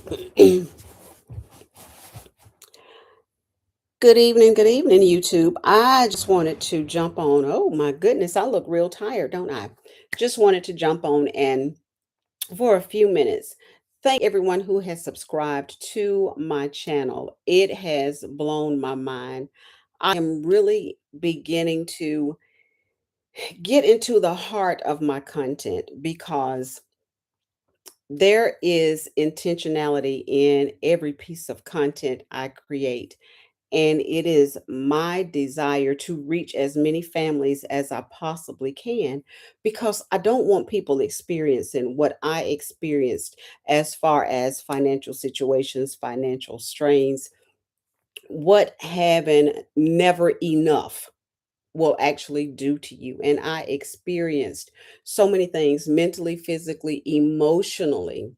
Good evening, YouTube. I just wanted to jump on. Oh my goodness, I look real tired, don't I? Just wanted to jump on and for a few minutes, thank everyone who has subscribed to my channel. It has blown my mind. I am really beginning to get into the heart of my content because there is intentionality in every piece of content I create. And it is my desire to reach as many families as I possibly can because I don't want people experiencing what I experienced as far as financial situations, financial strains, what having never enough will actually do to you. And I experienced so many things mentally, physically, emotionally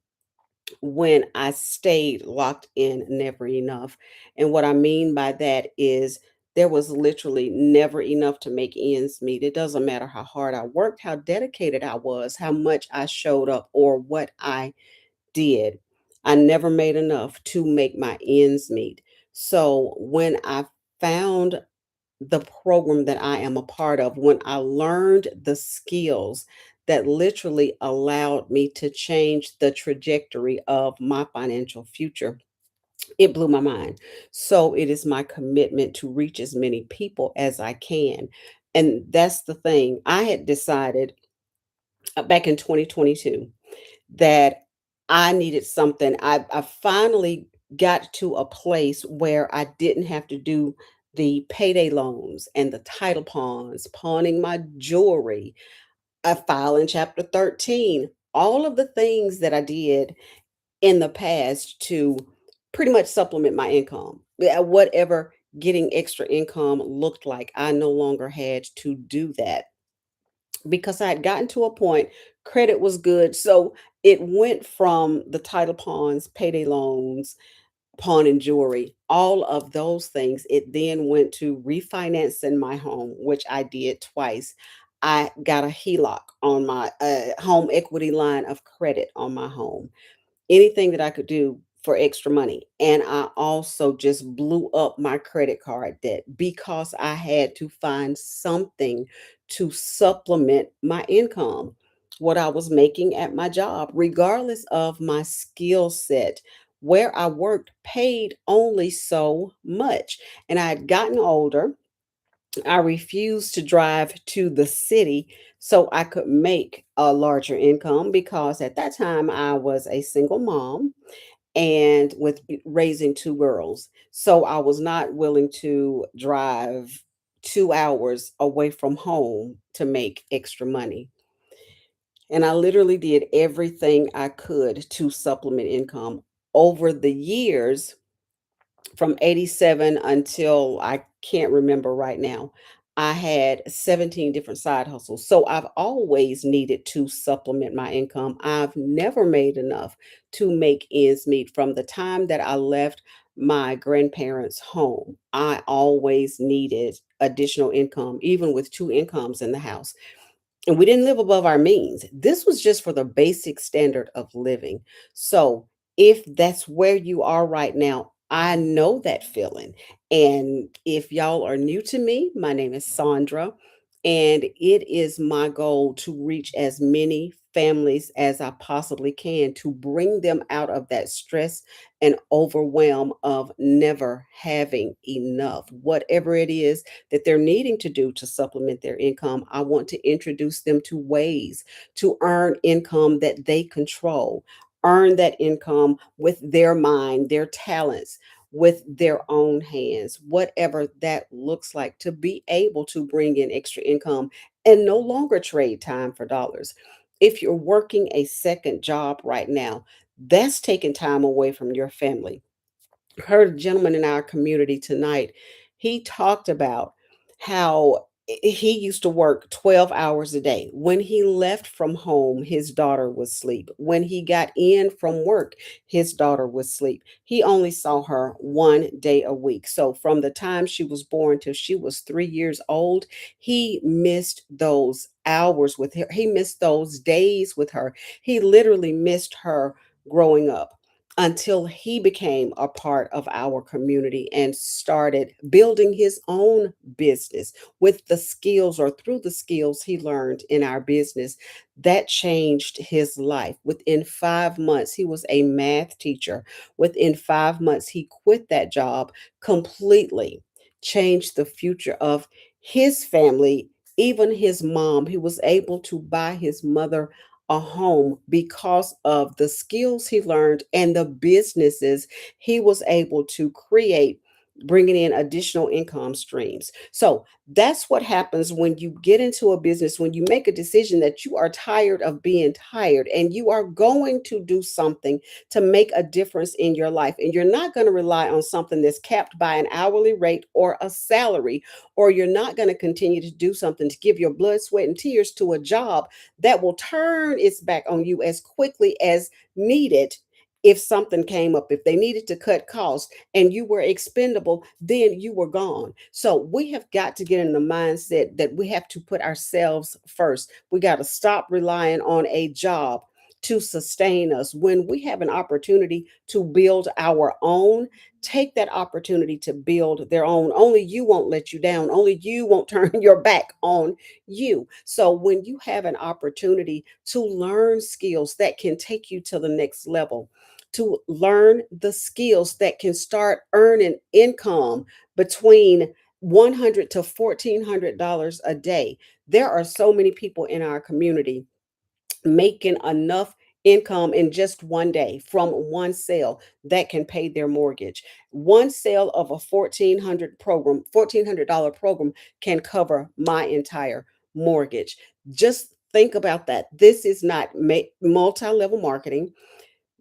when I stayed locked in never enough. And what I mean by that is there was literally never enough to make ends meet. It doesn't matter how hard I worked, how dedicated I was, how much I showed up, or what I did. I never made enough to make my ends meet. So when I found the program that I am a part of, when I learned the skills that literally allowed me to change the trajectory of my financial future, it blew my mind. So it is my commitment to reach as many people as I can. And that's the thing. I had decided back in 2022 that I needed something. I finally got to a place where I didn't have to do the payday loans and the title pawns, pawning my jewelry, filing Chapter 13, all of the things that I did in the past to pretty much supplement my income. Yeah, whatever getting extra income looked like, I no longer had to do that because I had gotten to a point, credit was good. So it went from the title pawns, payday loans, pawn and jewelry, all of those things. It then went to refinancing my home, which I did twice. I got a HELOC on my home equity line of credit on my home, anything that I could do for extra money. And I also just blew up my credit card debt because I had to find something to supplement my income, what I was making at my job, regardless of my skill set. Where I worked paid only so much. And I had gotten older. I refused to drive to the city so I could make a larger income because at that time I was a single mom and with raising two girls. So I was not willing to drive 2 hours away from home to make extra money. And I literally did everything I could to supplement income. Over the years, from 87 until I can't remember right now, I had 17 different side hustles. So I've always needed to supplement my income. I've never made enough to make ends meet from the time that I left my grandparents' home. I always needed additional income, even with two incomes in the house, and we didn't live above our means. This was just for the basic standard of living. So, if that's where you are right now, I know that feeling. And if y'all are new to me, my name is Sandra, and it is my goal to reach as many families as I possibly can to bring them out of that stress and overwhelm of never having enough. Whatever it is that they're needing to do to supplement their income, I want to introduce them to ways to earn income that they control, earn that income with their mind, their talents, with their own hands, whatever that looks like, to be able to bring in extra income and no longer trade time for dollars. If you're working a second job right now, that's taking time away from your family. Heard a gentleman in our community tonight. He talked about how he used to work 12 hours a day. When he left from home, his daughter was asleep. When he got in from work, his daughter was asleep. He only saw her 1 day a week. So from the time she was born till she was 3 years old, he missed those hours with her. He missed those days with her. He literally missed her growing up. until he became a part of our community and started building his own business with the skills or through the skills he learned in our business. That changed his life. Within 5 months, he was a math teacher. Within 5 months, he quit that job completely, changed the future of his family, even his mom. He was able to buy his mother a home because of the skills he learned and the businesses he was able to create, bringing in additional income streams. So that's what happens when you get into a business, when you make a decision that you are tired of being tired and you are going to do something to make a difference in your life. And you're not going to rely on something that's capped by an hourly rate or a salary, or you're not going to continue to do something to give your blood, sweat, and tears to a job that will turn its back on you as quickly as needed. If something came up, if they needed to cut costs and you were expendable, then you were gone. So we have got to get in the mindset that we have to put ourselves first. We got to stop relying on a job to sustain us. When we have an opportunity to build our own, take that opportunity to build their own. Only you won't let you down. Only you won't turn your back on you. So when you have an opportunity to learn skills that can take you to the next level, to learn the skills that can start earning income between 100 to $1,400 a day. There are so many people in our community making enough income in just one day from one sale that can pay their mortgage. One sale of a 1400 program can cover my entire mortgage. Just think about that. This is not multi-level marketing.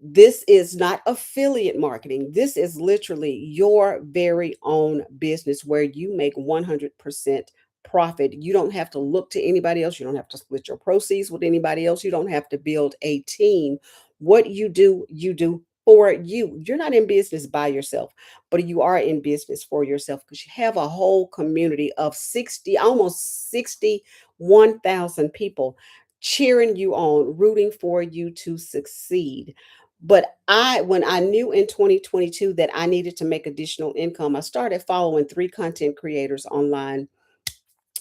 This is not affiliate marketing. This is literally your very own business where you make 100% profit. You don't have to look to anybody else. You don't have to split your proceeds with anybody else. You don't have to build a team. What you do for you. You're not in business by yourself, but you are in business for yourself because you have a whole community of 60, almost 61,000 people cheering you on, rooting for you to succeed. But when I knew in 2022 that I needed to make additional income, I started following three content creators online,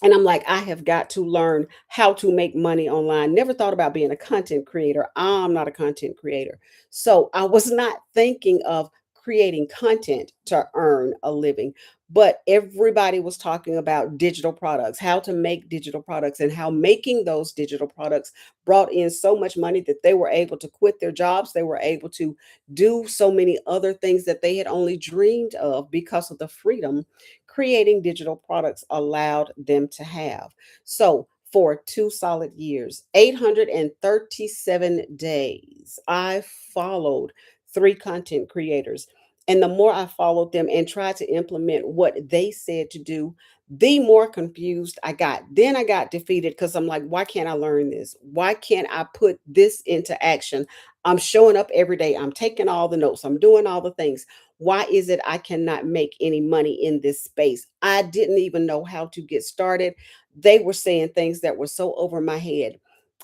and I'm like, I have got to learn how to make money online. Never thought about being a content creator. I'm not a content creator. So I was not thinking of creating content to earn a living. But everybody was talking about digital products, how to make digital products, and how making those digital products brought in so much money that they were able to quit their jobs. They were able to do so many other things that they had only dreamed of because of the freedom creating digital products allowed them to have. So, for 2 solid years, 837 days, I followed three content creators. And the more I followed them and tried to implement what they said to do, the more confused I got. Then I got defeated because I'm like, why can't I learn this? Why can't I put this into action? I'm showing up every day. I'm taking all the notes. I'm doing all the things. Why is it I cannot make any money in this space? I didn't even know how to get started. They were saying things that were so over my head.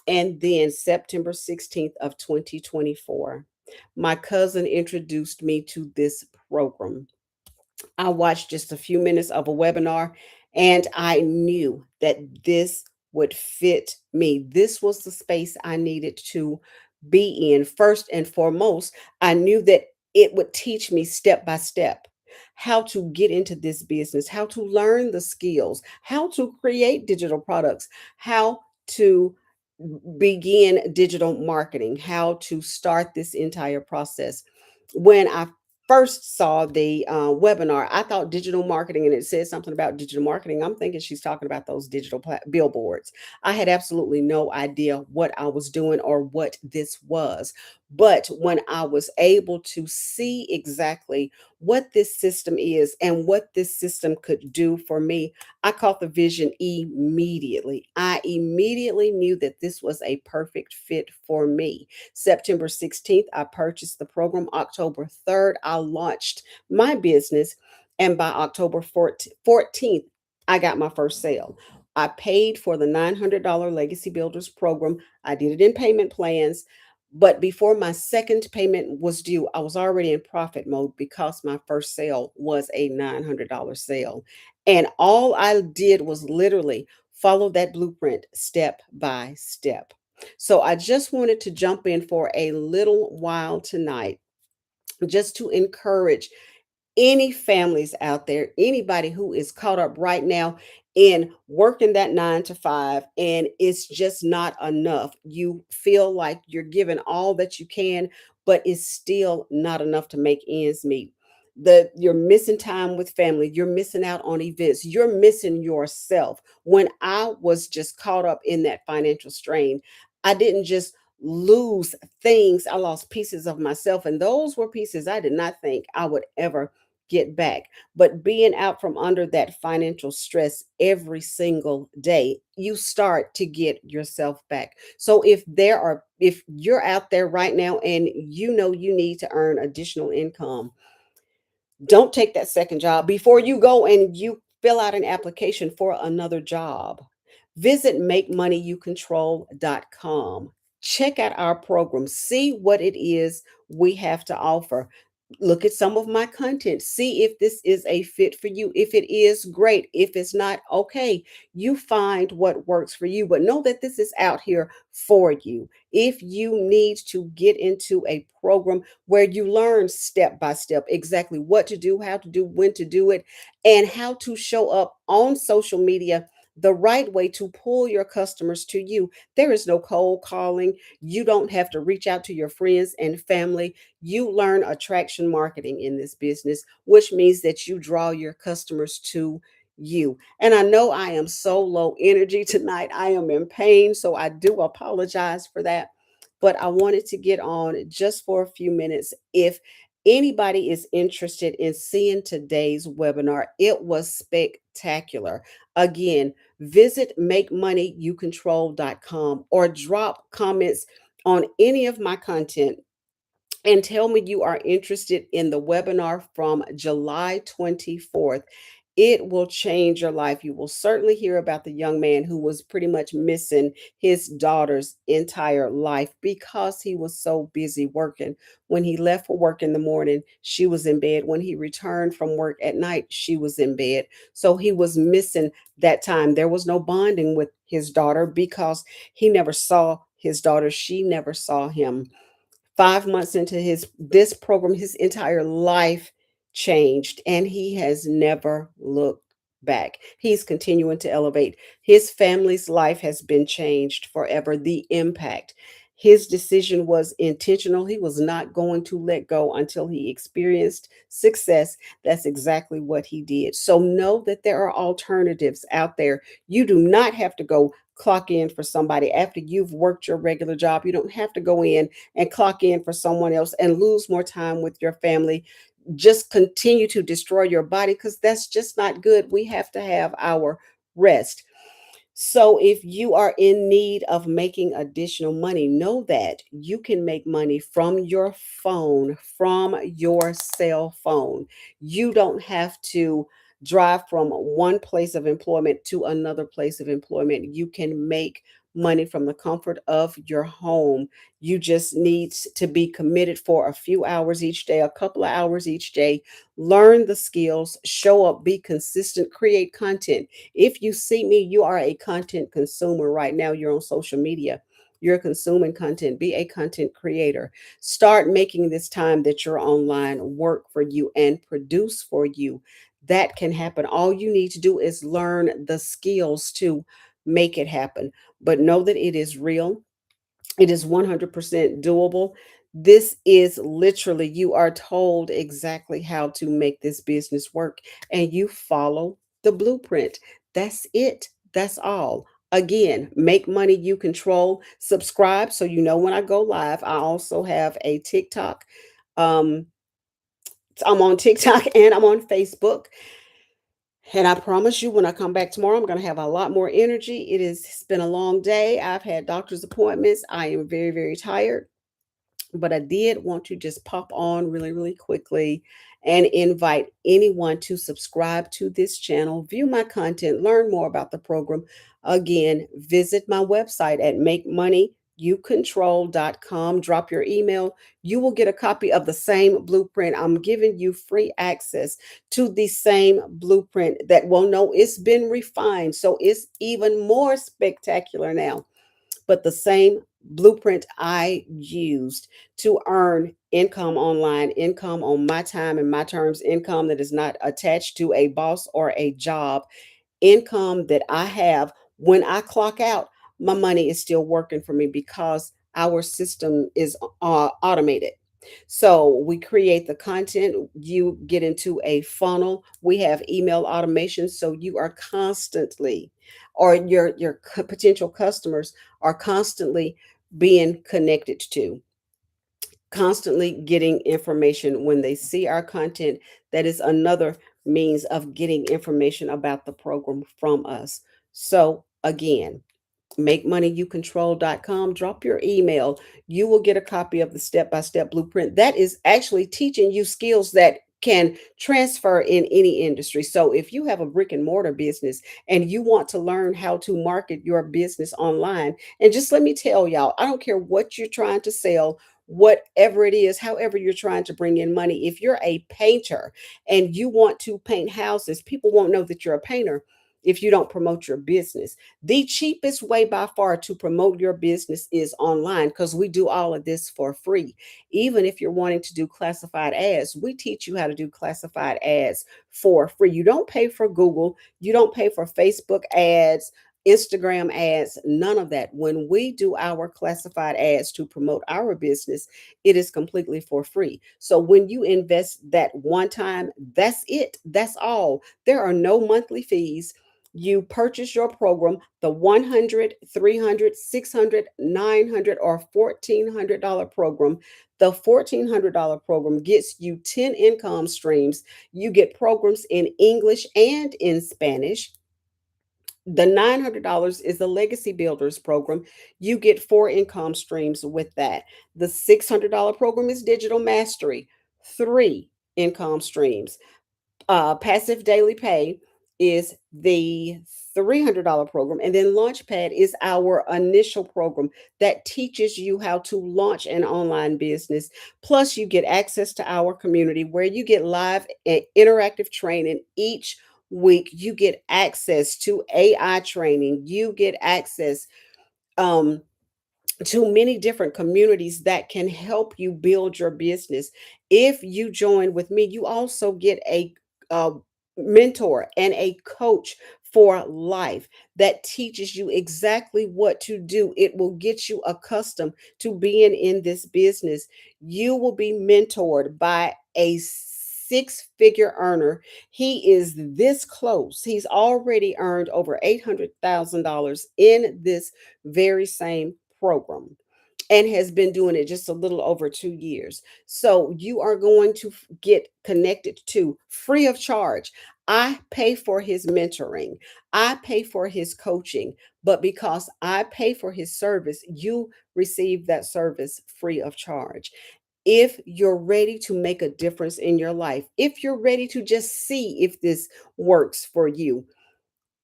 And then September 16th of 2024, my cousin introduced me to this program. I watched just a few minutes of a webinar and I knew that this would fit me. This was the space I needed to be in. First and foremost, I knew that it would teach me step by step how to get into this business, how to learn the skills, how to create digital products, how to begin digital marketing, how to start this entire process. When I first saw the webinar, I thought digital marketing, and it said something about digital marketing. I'm thinking she's talking about those digital billboards. I had absolutely no idea what I was doing or what this was. But when I was able to see exactly what this system is and what this system could do for me, I caught the vision immediately. I immediately knew that this was a perfect fit for me. September 16th, I purchased the program. October 3rd, I launched my business. And by October 14th, I got my first sale. I paid for the $900 Legacy Builders program. I did it in payment plans. But before my second payment was due, I was already in profit mode because my first sale was a $900 sale. And all I did was literally follow that blueprint step by step. So I just wanted to jump in for a little while tonight just to encourage any families out there, anybody who is caught up right now in working that 9 to 5 and it's just not enough. You feel like you're giving all that you can, but it's still not enough to make ends meet. You're missing time with family, you're missing out on events, you're missing yourself. When I was just caught up in that financial strain, I didn't just lose things, I lost pieces of myself. And those were pieces I did not think I would ever get back. But being out from under that financial stress every single day, you start to get yourself back. So if you're out there right now and you know you need to earn additional income, don't take that second job before you go and you fill out an application for another job. Visit makemoneyyoucontrol.com. Check out our program, see what it is we have to offer. Look at some of my content, see if this is a fit for you. If it is, great. If it's not, okay, you find what works for you, but know that this is out here for you. If you need to get into a program where you learn step by step exactly what to do, how to do, when to do it, and how to show up on social media the right way to pull your customers to you. There is no cold calling. You don't have to reach out to your friends and family. You learn attraction marketing in this business, which means that you draw your customers to you. And I know I am so low energy tonight. I am in pain, so I do apologize for that. But I wanted to get on just for a few minutes. If anybody is interested in seeing today's webinar, it was spectacular. Again, visit makemoneyyoucontrol.com or drop comments on any of my content and tell me you are interested in the webinar from July 24th. It will change your life. You will certainly hear about the young man who was pretty much missing his daughter's entire life because he was so busy working. When he left for work in the morning, she was in bed. When he returned from work at night, she was in bed. So he was missing that time. There was no bonding with his daughter because he never saw his daughter. She never saw him. 5 months into his this program, his entire life changed and he has never looked back. He's continuing to elevate. His family's life has been changed forever. The impact. His decision was intentional. He was not going to let go until he experienced success. That's exactly what he did. So know that there are alternatives out there. You do not have to go clock in for somebody after you've worked your regular job. You don't have to go in and clock in for someone else and lose more time with your family. Just continue to destroy your body because that's just not good. We have to have our rest. So, if you are in need of making additional money, know that you can make money from your phone, from your cell phone. You don't have to drive from one place of employment to another place of employment. You can make money from the comfort of your home. You just need to be committed for a few hours each day, a couple of hours each day. Learn the skills, show up, be consistent, create content. If you see me, you are a content consumer right now. You're on social media. You're consuming content. Be a content creator. Start making this time that you're online work for you and produce for you. That can happen. All you need to do is learn the skills to make it happen. But know that it is real. It is 100% doable. This is literally, you are told exactly how to make this business work, and you follow the blueprint. That's it. That's all. Again, make money you control. Subscribe so you know when I go live. I also have a TikTok. Um, I'm on TikTok and I'm on Facebook. And I promise you, when I come back tomorrow, I'm going to have a lot more energy. It's been a long day. I've had doctor's appointments. I am very, very tired, but I did want to just pop on really, really quickly and invite anyone to subscribe to this channel, view my content, learn more about the program. Again, visit my website at youcontrol.com. Drop your email. You will get a copy of the same blueprint. I'm giving you free access to the same blueprint that will know it's been refined. So it's even more spectacular now, but the same blueprint I used to earn income online, income on my time and my terms, income that is not attached to a boss or a job, income that I have when I clock out, my money is still working for me because our system is automated. So we create the content, you get into a funnel. We have email automation, so you are constantly, or your potential customers are constantly being connected to, constantly getting information when they see our content. That is another means of getting information about the program from us. So again, makemoneyyoucontrol.com. Drop your email. You will get a copy of the step by step blueprint that is actually teaching you skills that can transfer in any industry. So, if you have a brick and mortar business and you want to learn how to market your business online, and just let me tell y'all, I don't care what you're trying to sell, whatever it is, however you're trying to bring in money. If you're a painter and you want to paint houses, people won't know that you're a painter if you don't promote your business. The cheapest way by far to promote your business is online, because we do all of this for free. Even if you're wanting to do classified ads, we teach you how to do classified ads for free. You don't pay for Google, you don't pay for Facebook ads, Instagram ads, none of that. When we do our classified ads to promote our business, it is completely for free. So when you invest that one time, that's it. That's all. There are no monthly fees. You purchase your program, the 100, 300, 600, 900, or $1,400 program. The $1,400 program gets you 10 income streams. You get programs in English and in Spanish. The $900 is the Legacy Builders program. You get four income streams with that. The $600 program is Digital Mastery, three income streams. Passive Daily Pay is the $300 program. And then Launchpad is our initial program that teaches you how to launch an online business. Plus, you get access to our community where you get live and interactive training each week. You get access to AI training. You get access um, to many different communities that can help you build your business. If you join with me, you also get a mentor and a coach for life that teaches you exactly what to do. It will get you accustomed to being in this business. You will be mentored by a six-figure earner. He is this close. He's already earned over $800,000 in this very same program and has been doing it just a little over 2 years. So you are going to get connected to free of charge. I pay for his mentoring, I pay for his coaching, but because I pay for his service, you receive that service free of charge. If you're ready to make a difference in your life, if you're ready to just see if this works for you,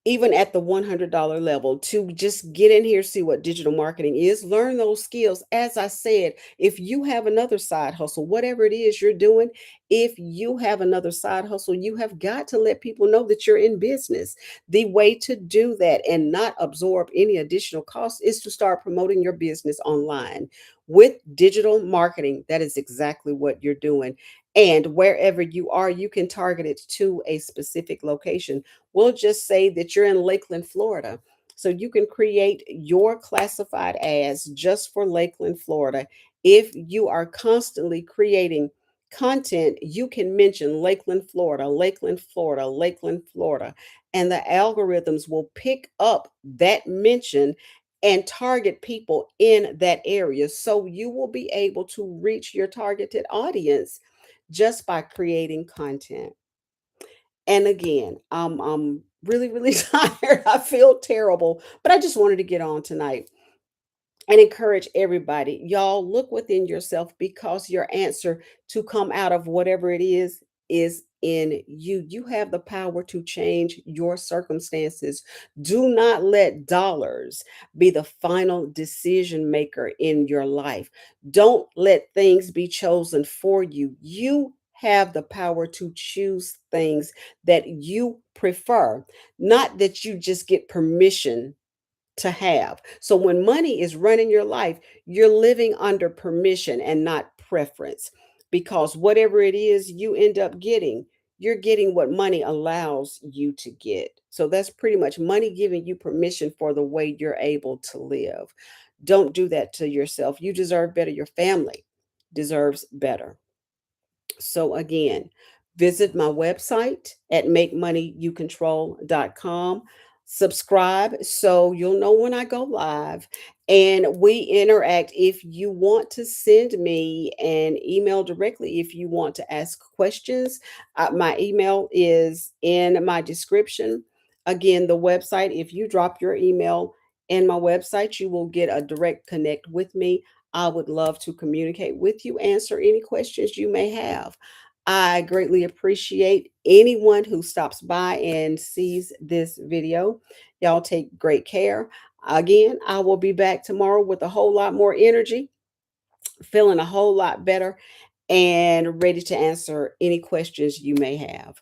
even at the $100 level, to just get in here, see what digital marketing is, learn those skills. As I said, if you have another side hustle, whatever it is you're doing, if you have another side hustle, you have got to let people know that you're in business. The way to do that and not absorb any additional costs is to start promoting your business online with digital marketing. That is exactly what you're doing. And wherever you are, you can target it to a specific location. We'll just say that you're in Lakeland, Florida. So you can create your classified ads just for Lakeland, Florida. If you are constantly creating content, you can mention Lakeland, Florida, Lakeland, Florida, Lakeland, Florida, and the algorithms will pick up that mention and target people in that area. So you will be able to reach your targeted audience just by creating content. And again, I'm really, really tired. I feel terrible, but I just wanted to get on tonight and encourage everybody. Y'all look within yourself, because your answer to come out of whatever it is in you. You have the power to change your circumstances. Do not let dollars be the final decision maker in your life. Don't let things be chosen for you. You have the power to choose things that you prefer, not that you just get permission to have. So when money is running your life, you're living under permission and not preference, because whatever it is you end up getting, you're getting what money allows you to get. So that's pretty much money giving you permission for the way you're able to live. Don't do that to yourself. You deserve better. Your family deserves better. So again, visit my website at makemoneyyoucontrol.com. Subscribe so you'll know when I go live, and we interact. If you want to send me an email directly, if you want to ask questions, my email is in my description. Again, the website, if you drop your email in my website, you will get a direct connect with me. I would love to communicate with you, answer any questions you may have. I greatly appreciate anyone who stops by and sees this video. Y'all take great care. Again, I will be back tomorrow with a whole lot more energy, feeling a whole lot better, and ready to answer any questions you may have.